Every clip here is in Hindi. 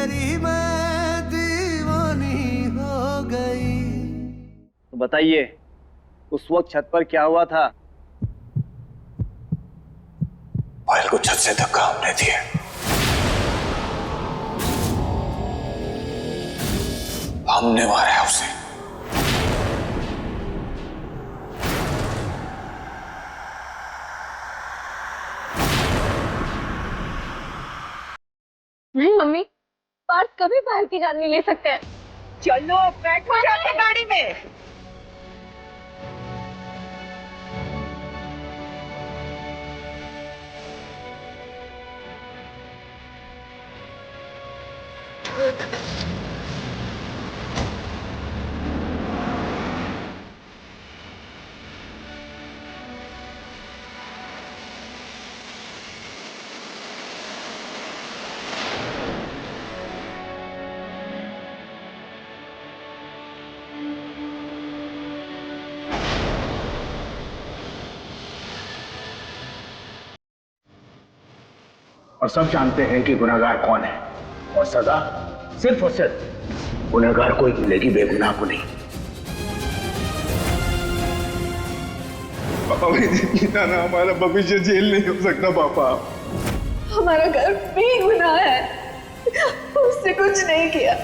तेरी मैं दीवानी हो गई। तो बताइए उस वक्त छत पर क्या हुआ था? पायल को छत से धक्का हमने दिया। हमने मारा है उसे। नहीं मम्मी, पार्थ कभी बाहर की जान नहीं ले सकते हैं। चलो बैठो जाके गाड़ी में। और सब जानते हैं कि गुनहगार कौन है और सजा सिर्फ और सिर्फ गुनहगार को ही मिलेगी, बेगुनाह को नहीं। पापा ना हमारा भविष्य जेल नहीं हो सकता पापा। हमारा घर बेगुनाह है, उसने कुछ नहीं किया।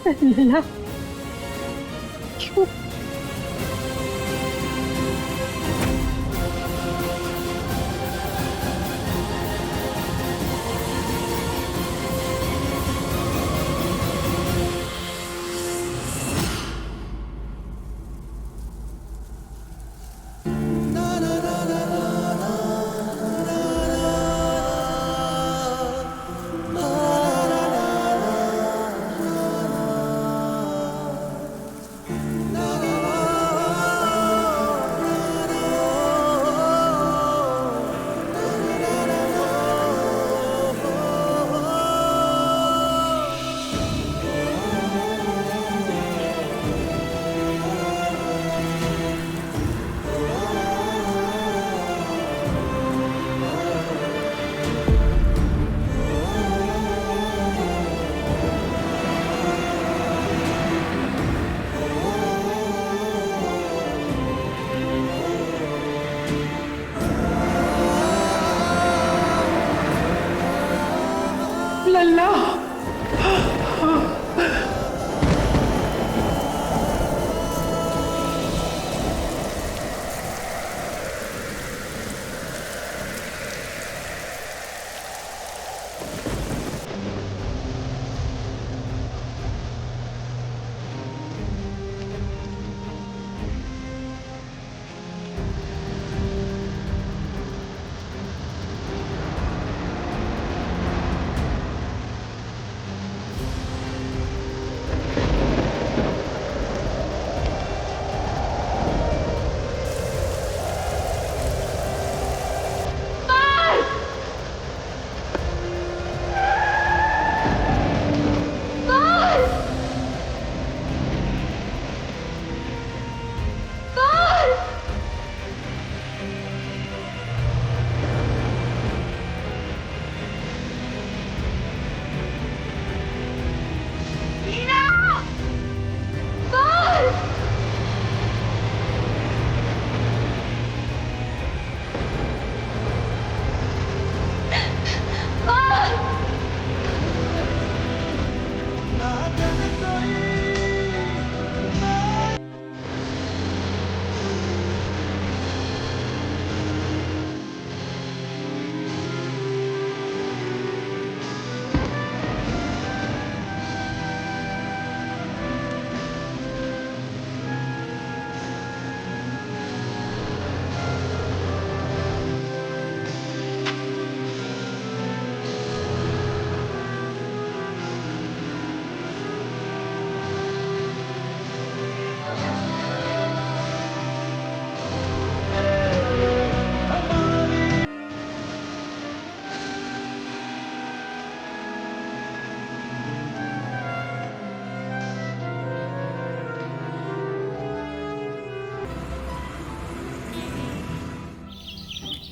लल्ला, क्यों? लल्ला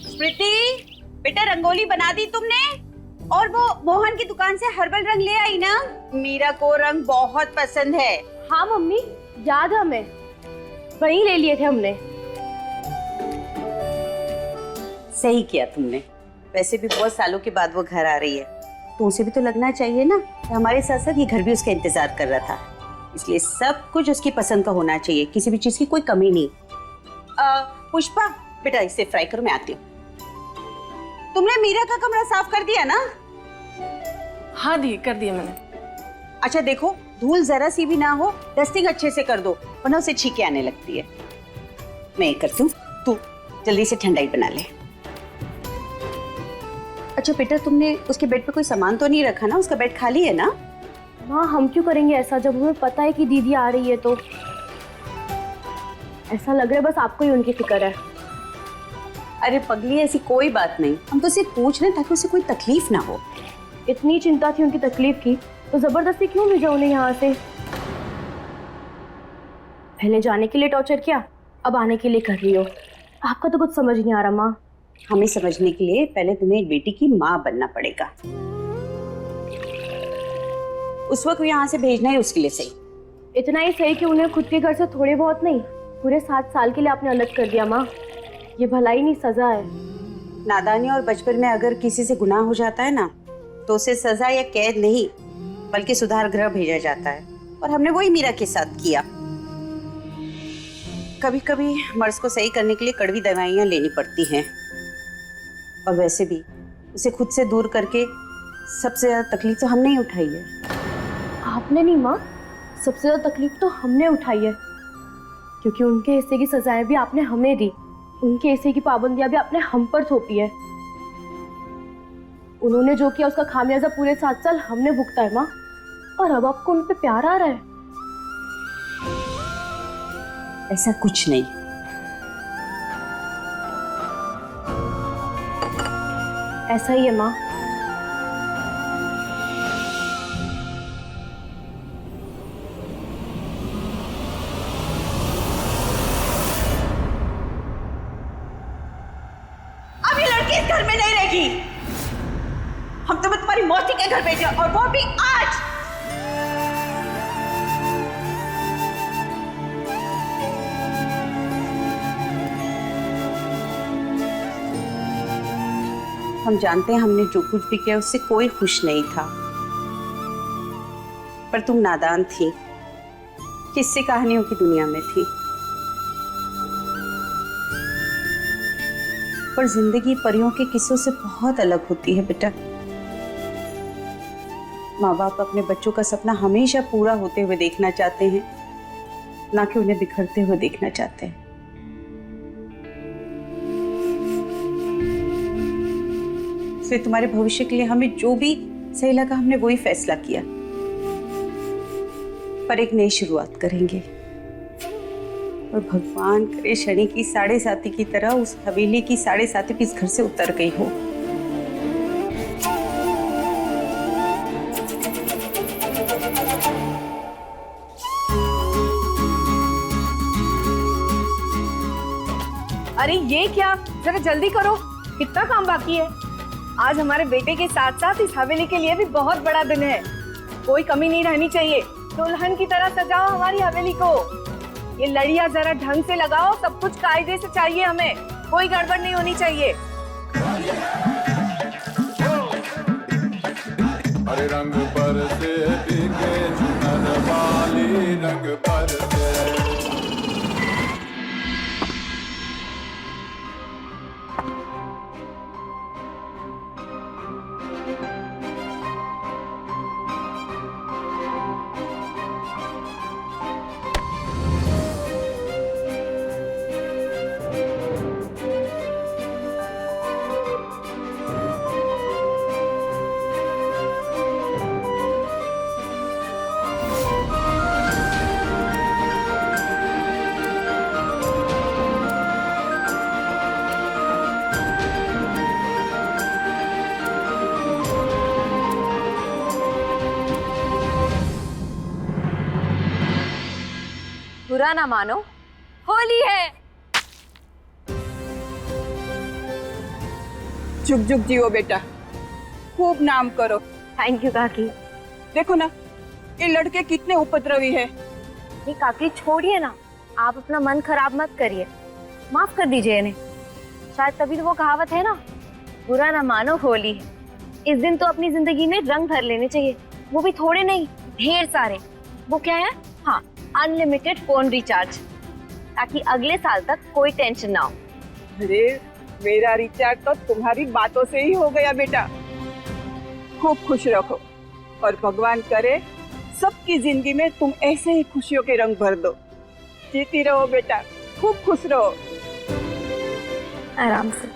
स्मृति, बेटा रंगोली बना दी तुमने? और वो मोहन की दुकान से हर्बल रंग ले आई ना? मीरा को रंग बहुत पसंद है। हाँ मम्मी, याद है हमें, वही ले लिए थे हमने। सही किया तुमने। वैसे भी बहुत सालों के बाद वो घर आ रही है, तो उसे भी तो लगना चाहिए ना कि हमारे साथ साथ ये घर भी उसका इंतजार कर रहा था। इसलिए सब कुछ उसकी पसंद का होना चाहिए, किसी भी चीज की कोई कमी नहीं। पुष्पा बेटा, इसे फ्राई करो, मैं आती हूँ। तुमने मीरा का कमरा साफ कर दिया ना? हाँ दी, कर दिया मैंने। अच्छा देखो, धूल जरा सी भी ना हो, डस्टिंग अच्छे से कर दो, वरना उसे छींके आने लगती है। मैं ये करती हूँ, तू जल्दी से ठंडाई बना ले। अच्छा बेटा, तुमने उसके बेड पे कोई सामान तो नहीं रखा ना? उसका बेड खाली है ना? माँ, हम क्यों करेंगे ऐसा जब हमें पता है कि दीदी आ रही है? तो ऐसा लग रहा है बस आपको ही उनकी फिक्र है। अरे पगली, ऐसी कोई बात नहीं, हम तो सिर्फ पूछ रहे हैं ताकि उसे कोई तकलीफ ना हो। इतनी चिंता थी उनकी तकलीफ की, तो जबरदस्ती क्यों भेजा उन्हें यहाँ से? पहले जाने के लिए टॉर्चर किया, अब आने के लिए कर रही हो। आपका तो कुछ समझ नहीं आ रहा माँ। हमें समझने के लिए पहले तुम्हें एक बेटी की माँ बनना पड़ेगा। उस वक्त यहाँ से भेजना ही उसके लिए सही। इतना ही सही कि उन्हें खुद के घर से थोड़े बहुत नहीं, पूरे 7 साल के लिए आपने अलग कर दिया माँ। ये भलाई नहीं, सजा है। नादानी और बचपन में अगर किसी से गुनाह हो जाता है ना, तो उसे सजा या कैद नहीं बल्कि सुधार गृह भेजा जाता है। और हमने वही मीरा के साथ किया। कभी कभी मर्ज को सही करने के लिए कड़वी दवाइयाँ लेनी पड़ती हैं, और वैसे भी उसे खुद से दूर करके सबसे ज्यादा तकलीफ तो हमने ही उठाई है। आपने नहीं माँ, सबसे ज्यादा तकलीफ तो हमने उठाई है, क्योंकि उनके हिस्से की सजाएं भी आपने हमें दी, उनके हिस्से की पाबंदियां भी आपने हम पर थोपी है। उन्होंने जो किया उसका खामियाजा पूरे 7 साल हमने भुगता है माँ, और अब आपको उन पे प्यार आ रहा है? ऐसा कुछ नहीं। ऐसा ही है माँ। अब ये लड़की इस घर में नहीं रहेगी। हम तुम्हें तुम्हारी मौसी के घर भेजे, और वो भी आज। हम जानते हैं हमने जो कुछ भी किया उससे कोई खुश नहीं था, पर तुम नादान थी, किस्से कहानियों की दुनिया में थी। पर जिंदगी परियों के किस्सों से बहुत अलग होती है बेटा। माँ बाप अपने बच्चों का सपना हमेशा पूरा होते हुए देखना चाहते हैं, ना कि उन्हें बिखरते हुए देखना चाहते हैं। इसलिए तुम्हारे भविष्य के लिए हमें जो भी सही लगा हमने वही फैसला किया। पर एक नई शुरुआत करेंगे, और भगवान करे शनि की 7.5 की तरह उस हवेली की 7.5 भी इस घर से उतर गई हो। अरे ये क्या, जरा जल्दी करो, कितना काम बाकी है। आज हमारे बेटे के साथ साथ इस हवेली के लिए भी बहुत बड़ा दिन है, कोई कमी नहीं रहनी चाहिए। दुल्हन की तरह सजाओ हमारी हवेली को। ये लड़ियां जरा ढंग से लगाओ, सब कुछ कायदे से चाहिए हमें, कोई गड़बड़ नहीं होनी चाहिए। अरे रंग पर से बिके चुनर वाली, रंग पर से। बुरा ना मानो, होली है। जुग जुग जियो बेटा, खूब नाम करो। थैंक यू काकी। देखो ना, ये लड़के कितने उपद्रवी है। नहीं काकी छोड़िए ना, आप अपना मन खराब मत करिए, माफ कर दीजिए इन्हें। शायद तभी तो वो कहावत है ना, बुरा ना मानो होली है। इस दिन तो अपनी जिंदगी में रंग भर लेने चाहिए, वो भी थोड़े नहीं, ढेर सारे। वो क्या है? हाँ, अनलिमिटेड फोन रिचार्ज, ताकि अगले साल तक कोई टेंशन ना हो। अरे मेरा रिचार्ज तो तुम्हारी बातों से ही हो गया बेटा। खूब खुश रखो और भगवान करे सबकी जिंदगी में तुम ऐसे ही खुशियों के रंग भर दो। जीती रहो बेटा, खूब खुश रहो। आराम से।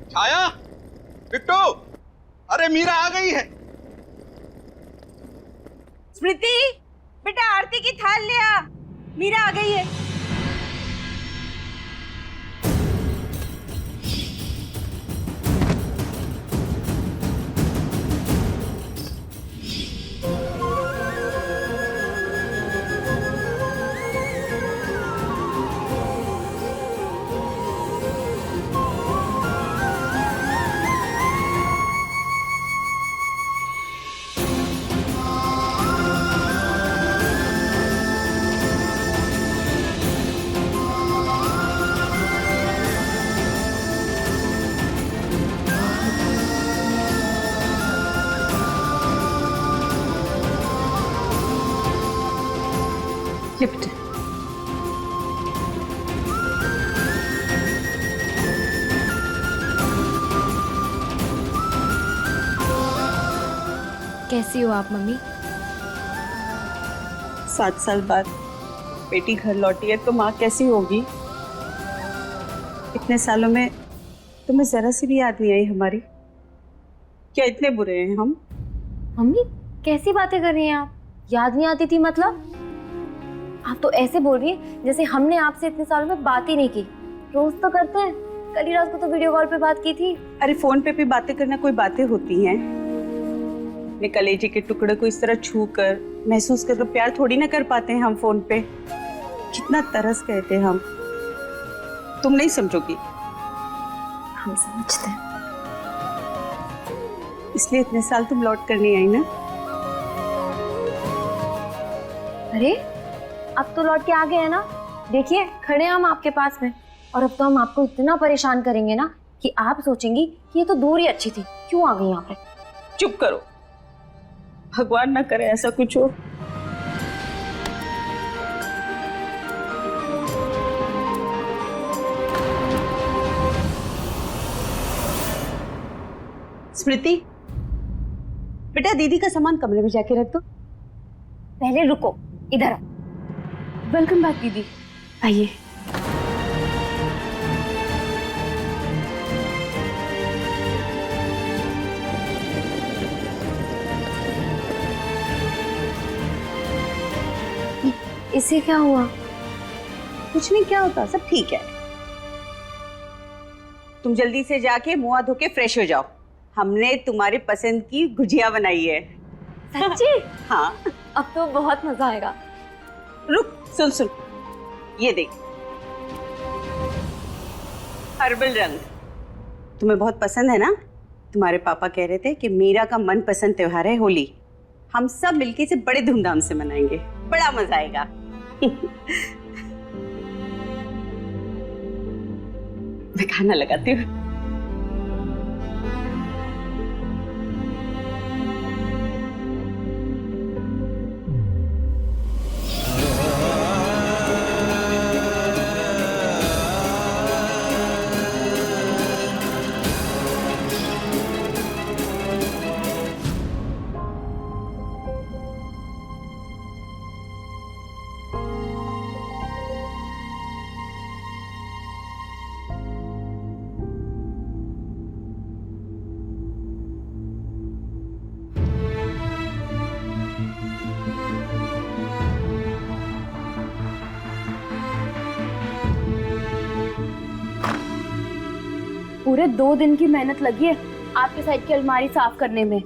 छाया, बिट्टू, अरे मीरा आ गई है। स्मृति, बेटा आरती की थाल ले आ, मीरा आ गई है। लिफ्ट। कैसी हो आप मम्मी? 7 साल बाद बेटी घर लौटी है तो माँ कैसी होगी? इतने सालों में तुम्हें जरा सी भी याद नहीं आई हमारी? क्या इतने बुरे हैं हम? मम्मी कैसी बातें कर रही हैं आप? याद नहीं आती थी मतलब? आप तो ऐसे बोल रही हैं जैसे हमने आपसे इतने सालों में बात ही नहीं की। रोज तो करते हैं, कल ही रात को तो वीडियो कॉल पे बात की थी। अरे फोन पे भी बातें करना कोई बातें होती हैं? अपने कलेजे के टुकड़े को इस तरह छू कर महसूस कर प्यार थोड़ी ना कर पाते हैं हम फोन पे। कितना तरस गए थे हम, तुम नहीं समझोगी। हम समझते हैं। इसलिए इतने साल तुम लौट कर नहीं आई ना। अरे अब तो लौट के आ गए हैं ना, देखिए खड़े हैं हम आपके पास में। और अब तो हम आपको इतना परेशान करेंगे ना कि आप सोचेंगी कि ये तो दूर ही अच्छी थी, क्यों आ गई यहाँ पे। चुप करो, भगवान ना करे ऐसा कुछ हो। स्मृति, बेटा दीदी का सामान कमरे में जाके रख दो। पहले रुको, इधर आओ। वेलकम बैक दीदी, आइए। इसे क्या हुआ? कुछ नहीं, क्या होता, सब ठीक है। तुम जल्दी से जाके मुंह धो के फ्रेश हो जाओ, हमने तुम्हारी पसंद की गुजिया बनाई है। सच्ची? हाँ। अब तो बहुत मजा आएगा। रुक, सुन सुन, ये देख, हर्बल रंग तुम्हें बहुत पसंद है ना? तुम्हारे पापा कह रहे थे कि मीरा का मनपसंद त्योहार है होली। हम सब मिलके इसे बड़े धूमधाम से मनाएंगे, बड़ा मजा आएगा। मैं खाना लगाती हूँ। पूरे 2 दिन की मेहनत लगी है आपके साइड की अलमारी साफ करने में।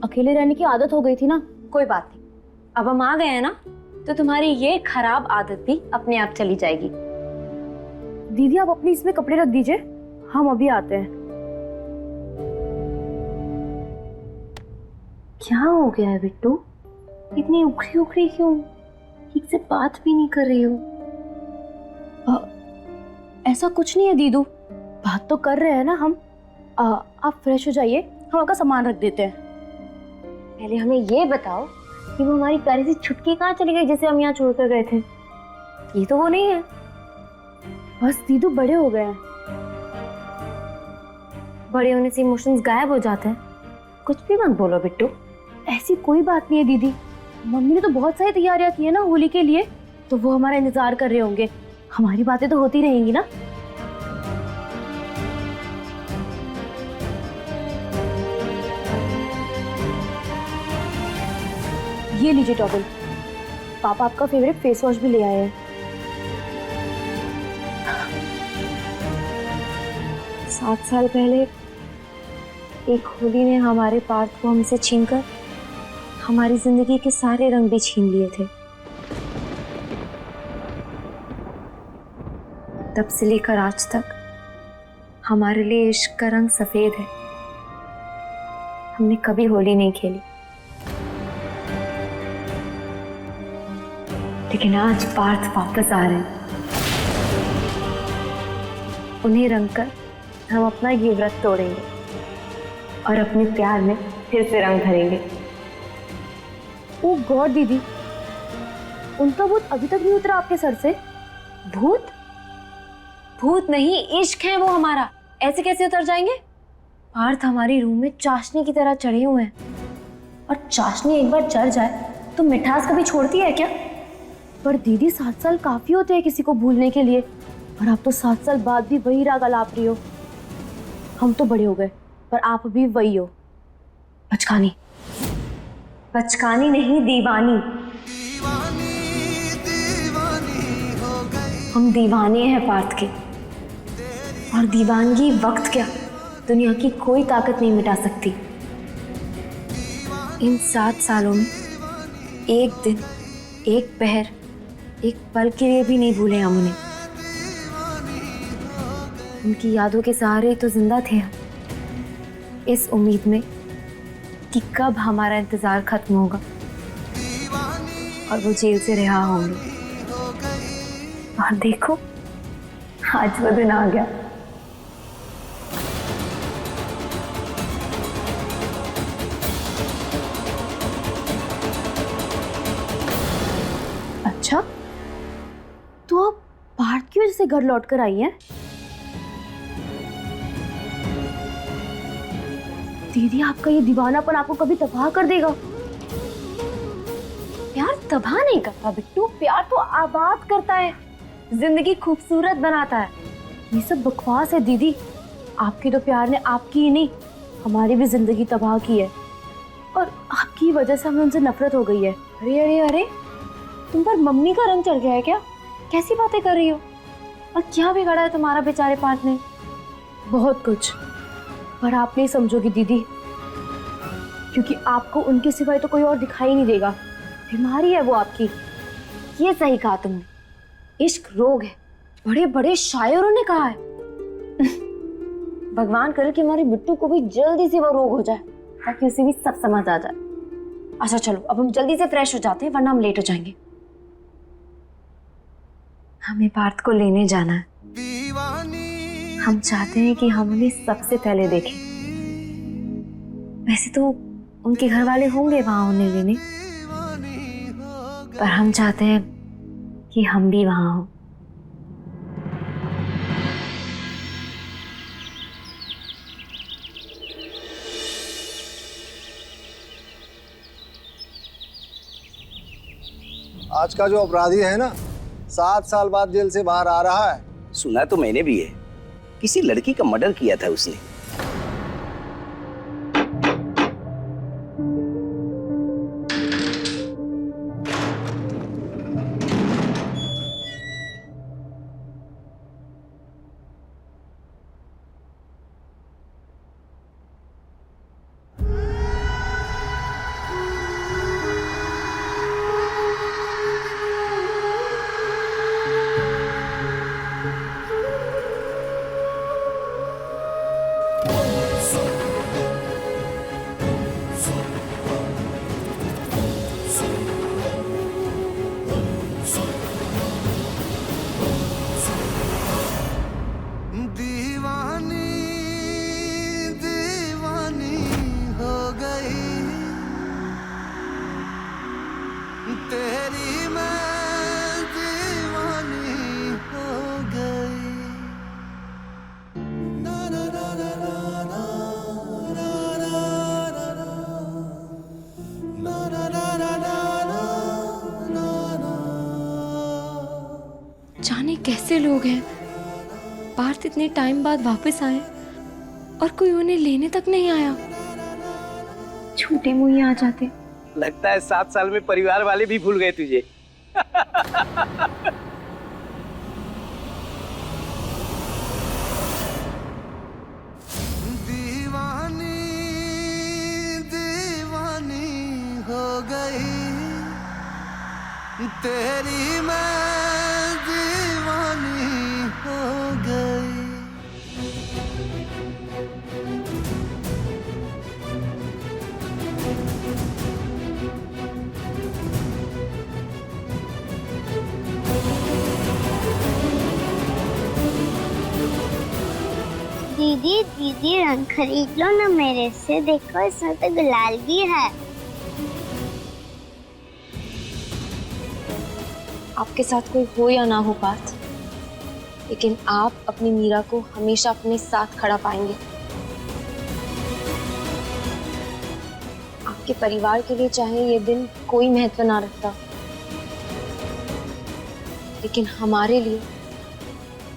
अकेले रहने की आदत हो गई थी ना, कोई बात नहीं, अब हम आ गए हैं ना, तो तुम्हारी ये खराब आदत भी अपने आप चली जाएगी। दीदी आप अपनी इसमें कपड़े रख दीजिए, हम अभी आते हैं। क्या हो गया है बिट्टू? इतनी उखड़ी उखड़ी क्यों? ठीक से बात भी नहीं कर रही हो। ऐसा कुछ नहीं है दीदू, बात तो कर रहे हैं ना हम। आप फ्रेश हो जाइए, हम आपका सामान रख देते हैं। पहले हमें ये बताओ कि वो हमारी प्यारी सी छुटकी कहाँ चली गई जिसे हम यहाँ छोड़कर गए थे? ये तो वो नहीं है। बस दीदू बड़े हो गए हैं। बड़े होने से इमोशंस गायब हो जाते हैं। कुछ भी मत बोलो बिट्टू। ऐसी कोई बात नहीं है दीदी, मम्मी ने तो बहुत सारी तैयारियां की है ना होली के लिए, तो वो हमारा इंतजार कर रहे होंगे। हमारी बातें तो होती रहेंगी ना। ये लीजिए टॉवल, पापा आपका फेवरेट फेस वॉश भी ले आए हैं। 7 साल पहले एक होली ने हमारे पार्थ को हमसे छीनकर हमारी जिंदगी के सारे रंग भी छीन लिए थे। तब से लेकर आज तक हमारे लिए इश्क का रंग सफेद है। हमने कभी होली नहीं खेली, लेकिन आज पार्थ वापस आ रहे हैं। उन्हें रंग कर हम अपना ये व्रत तोड़ेंगे और अपने प्यार में फिर से रंग भरेंगे। ओह गॉड दीदी, उनका भूत अभी तक नहीं उतरा आपके सर से? भूत? भूत नहीं, इश्क है वो हमारा। ऐसे कैसे उतर जाएंगे? पार्थ हमारी रूह में चाशनी की तरह चढ़े हुए हैं, और चाशनी एक बार चढ़ जाए तो मिठास कभी छोड़ती है क्या? पर दीदी 7 साल काफी होते हैं किसी को भूलने के लिए, और आप तो 7 साल बाद भी वही राग अलाप रही हो। हम तो बड़े हो गए, पर आप भी वही हो, बचकानी। बचकानी नहीं, दीवानी। हम दीवाने हैं पार्थ के, और दीवानगी वक्त क्या, दुनिया की कोई ताकत नहीं मिटा सकती। इन 7 सालों में एक दिन, एक पहर, एक पल के लिए भी नहीं भूले हम उन्हें। उनकी यादों के सहारे तो जिंदा थे हम, इस उम्मीद में कि कब हमारा इंतजार खत्म होगा और वो जेल से रिहा होंगे। और देखो, आज वो दिन आ गया। अच्छा, तो आप पार्थ की वजह से घर लौट कर आई हैं? दीदी आपका ये दीवानापन आपको कभी तबाह कर देगा। प्यार तबाह नहीं करता बिट्टू, प्यार तो आबाद करता है, जिंदगी खूबसूरत बनाता है। ये सब बकवास है दीदी। आपके तो प्यार ने आपकी ही नहीं, हमारी भी जिंदगी तबाह की है, और आपकी वजह से हमें उनसे नफरत हो गई है। अरे अरे अरे, तुम पर मम्मी का रंग चढ़ गया है क्या? कैसी बातें कर रही हो? और क्या बिगाड़ा है तुम्हारा बेचारे पार्थ ने? बहुत कुछ, पर आप नहीं समझोगी दीदी, क्योंकि आपको उनके सिवाय तो कोई और दिखाई नहीं देगा। बीमारी है वो आपकी। ये सही कहा तुमने, इश्क रोग है, बड़े बड़े शायरों ने कहा है। भगवान करे कि हमारे बिट्टू को भी जल्दी से वो रोग हो जाए, ताकि उसे भी सब समझ आ जाए। अच्छा चलो, अब हम जल्दी से फ्रेश हो जाते हैं, वरना हम लेट हो जाएंगे। हमें पार्थ को लेने जाना है। हम चाहते हैं कि हम उन्हें सबसे पहले देखें। वैसे तो उनके घर वाले होंगे वहां उन्हें लेने, पर हम चाहते हैं कि हम भी वहां हों। आज का जो अपराधी है ना, 7 साल बाद जेल से बाहर आ रहा है। सुना तो मैंने भी है, किसी लड़की का मर्डर किया था उसने। जाने कैसे लोग हैं, पार्थ इतने टाइम बाद वापस आए और कोई उन्हें लेने तक नहीं आया। छोटे मुंह ही आ जाते। लगता है 7 साल में परिवार वाले भी भूल गए तुझे। दीवानी दीवानी हो गई तेरी, मैं दीवानी हो गई। दीदी दीदी रंग खरीद लो ना मेरे से, देखो इसमें तो गुलाल भी है। आपके साथ कोई हो या ना हो पार्थ, लेकिन आप अपनी मीरा को हमेशा अपने साथ खड़ा पाएंगे। आपके परिवार के लिए चाहे ये दिन कोई महत्व ना रखता, लेकिन हमारे लिए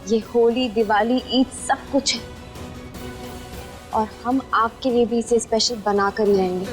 ये होली, दिवाली, ईद सब कुछ है, और हम आपके लिए भी इसे स्पेशल बना कर ही रहेंगे।